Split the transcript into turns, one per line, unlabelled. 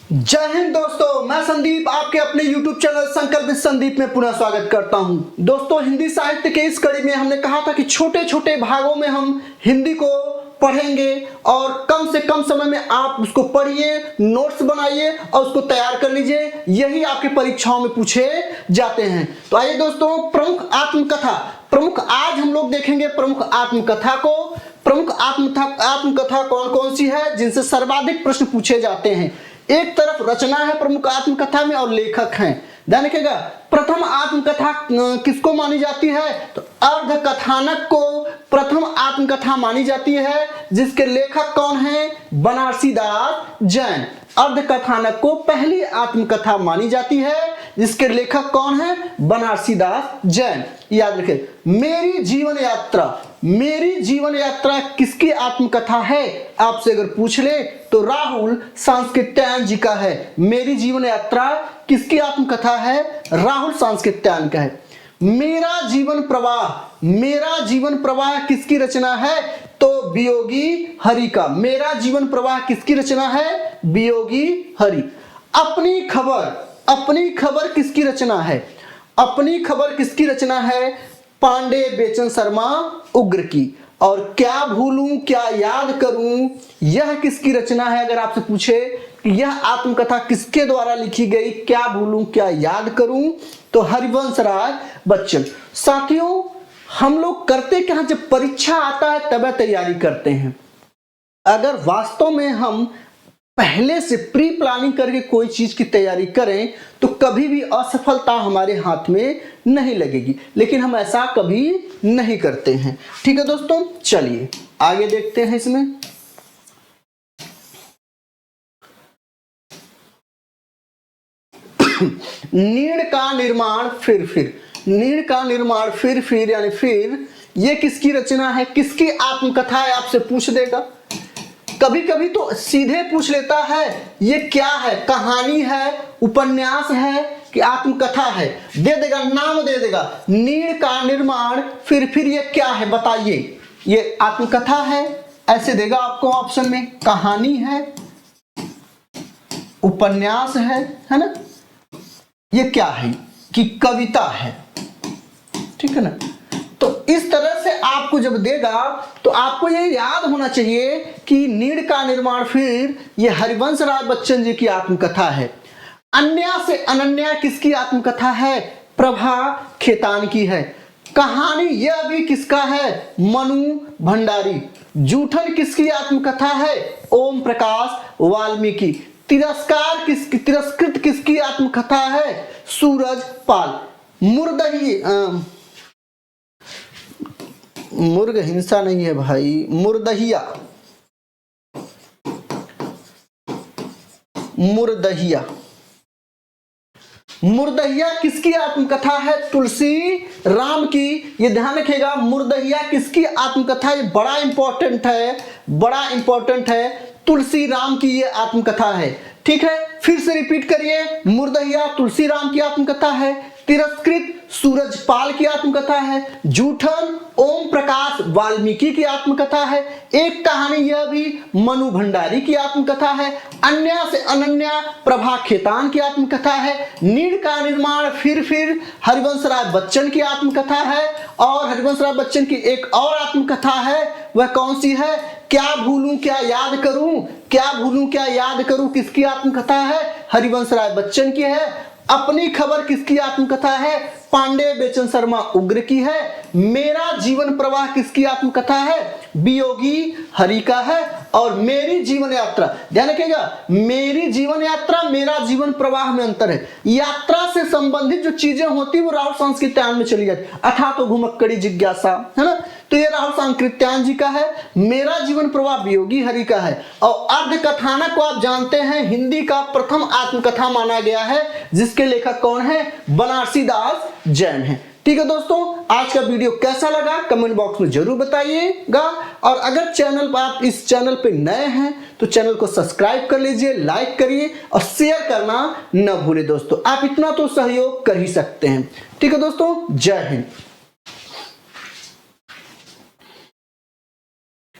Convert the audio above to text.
जय हिंद दोस्तों, मैं संदीप आपके अपने YouTube चैनल संकल्प विद संदीप में पुनः स्वागत करता हूं। दोस्तों, हिंदी साहित्य के इस कड़ी में हमने कहा था कि छोटे छोटे भागों में हम हिंदी को पढ़ेंगे और कम से कम समय में आप उसको पढ़िए, नोट्स बनाइए और उसको तैयार कर लीजिए। यही आपके परीक्षाओं में पूछे जाते हैं। तो आइए दोस्तों, प्रमुख आज हम लोग देखेंगे प्रमुख आत्मकथा को। प्रमुख आत्मकथा कौन कौन सी है जिनसे सर्वाधिक प्रश्न पूछे जाते हैं। एक तरफ रचना है प्रमुख आत्मकथा में और लेखक हैं। ध्यान रखिएगा, प्रथम आत्मकथा किसको मानी जाती है तो अर्ध कथानक को प्रथम आत्मकथा मानी जाती है, जिसके लेखक कौन है बनारसी दास जैन। अर्ध कथानक को पहली आत्मकथा मानी जाती है, जिसके लेखक कौन है बनारसी दास जैन। याद रखें, मेरी जीवन यात्रा किसकी आत्मकथा है आपसे अगर पूछ ले तो राहुल सांस्कृत्यायन जी का है। मेरी जीवन यात्रा किसकी आत्मकथा है, राहुल सांस्कृत्यायन का है। मेरा जीवन प्रवाह किसकी रचना है तो वियोगी हरि का। मेरा जीवन प्रवाह किसकी रचना है, वियोगी हरि। अपनी खबर किसकी रचना है, अपनी खबर किसकी रचना है पांडे बेचन शर्मा उग्र की। और क्या भूलूं क्या याद करूं, यह किसकी रचना है। अगर आपसे पूछे कि यह आत्मकथा किसके द्वारा लिखी गई, क्या भूलूं क्या याद करूं, तो हरिवंश राय बच्चन। साथियों, हम लोग करते क्या, जब परीक्षा आता है तब तैयारी करते हैं। अगर वास्तव में हम पहले से प्री प्लानिंग करके कोई चीज की तैयारी करें तो कभी भी असफलता हमारे हाथ में नहीं लगेगी, लेकिन हम ऐसा कभी नहीं करते हैं। ठीक है दोस्तों, चलिए आगे देखते हैं। इसमें नीड़ का निर्माण फिर यानी फिर, ये किसकी रचना है, किसकी आत्मकथा है आपसे पूछ देगा। कभी कभी तो सीधे पूछ लेता है ये क्या है, कहानी है, उपन्यास है कि आत्मकथा है, दे देगा, नाम दे देगा। नीड़ का निर्माण फिर ये क्या है बताइए। ये आत्मकथा है ऐसे देगा आपको ऑप्शन में, कहानी है, उपन्यास है ना, ये क्या है कि कविता है। ठीक है ना, तो इस तरह से आपको जब देगा तो आपको ये याद होना चाहिए कि नीड़ का निर्माण फिर ये हरिवंश राय बच्चन जी की आत्मकथा है। अन्या से अनन्या किसकी आत्मकथा है, प्रभा खेतान की है। कहानी यह भी किसका है, मनु भंडारी। जूठन किसकी आत्मकथा है, ओम प्रकाश वाल्मीकि। तिरस्कृत किसकी आत्मकथा है, सूरज पाल। मुर्ग हिंसा नहीं है भाई, मुर्दहिया किसकी आत्मकथा है, तुलसी राम की। ये ध्यान रखिएगा, मुर्दहिया किसकी आत्मकथा, ये बड़ा इंपॉर्टेंट है, तुलसी राम की ये आत्मकथा है। ठीक है, फिर से रिपीट करिए, मुर्दहिया तुलसी राम की आत्मकथा है, तिरस्कृत सूरजपाल की आत्मकथा है, जूठन ओम प्रकाश वाल्मीकि की आत्मकथा है, एक कहानी यह भी मनु भंडारी की आत्मकथा है, अन्या से अनन्या प्रभा खेतान की आत्मकथा है, नीड़ का निर्माण फिर हरिवंश राय बच्चन की आत्मकथा है। और हरिवंश राय बच्चन की एक और आत्मकथा है, वह कौन सी है, क्या भूलूं क्या याद करूं, किसकी आत्मकथा है, हरिवंश राय बच्चन की है। अपनी खबर किसकी आत्मकथा है, पांडे बेचन शर्मा उग्र की है। मेरा जीवन प्रवाह किसकी आत्मकथा है, वियोगी हरि का है। और मेरी जीवन यात्रा, ध्यान रखिएगा, मेरी जीवन यात्रा मेरा जीवन प्रवाह में अंतर है। यात्रा से संबंधित जो चीजें होती वो राहुल सांस्कृत्यायन में चली जाती, अथा तो घुमक्कड़ी जिज्ञासा, है ना, तो ये राहुल सांस्कृत्यायन जी का है। मेरा जीवन प्रवाह वियोगी हरि का है। और अर्ध कथानक को आप जानते हैं हिंदी का प्रथम आत्मकथा माना गया है, जिसके लेखक कौन है, बनारसी दास जैन है। ठीक है दोस्तों, आज का वीडियो कैसा लगा कमेंट बॉक्स में जरूर बताइएगा। और अगर आप इस चैनल पे नए हैं तो चैनल को सब्सक्राइब कर लीजिए, लाइक करिए और शेयर करना न भूले दोस्तों। आप इतना तो सहयोग कर ही सकते हैं। ठीक है दोस्तों, जय हिंद।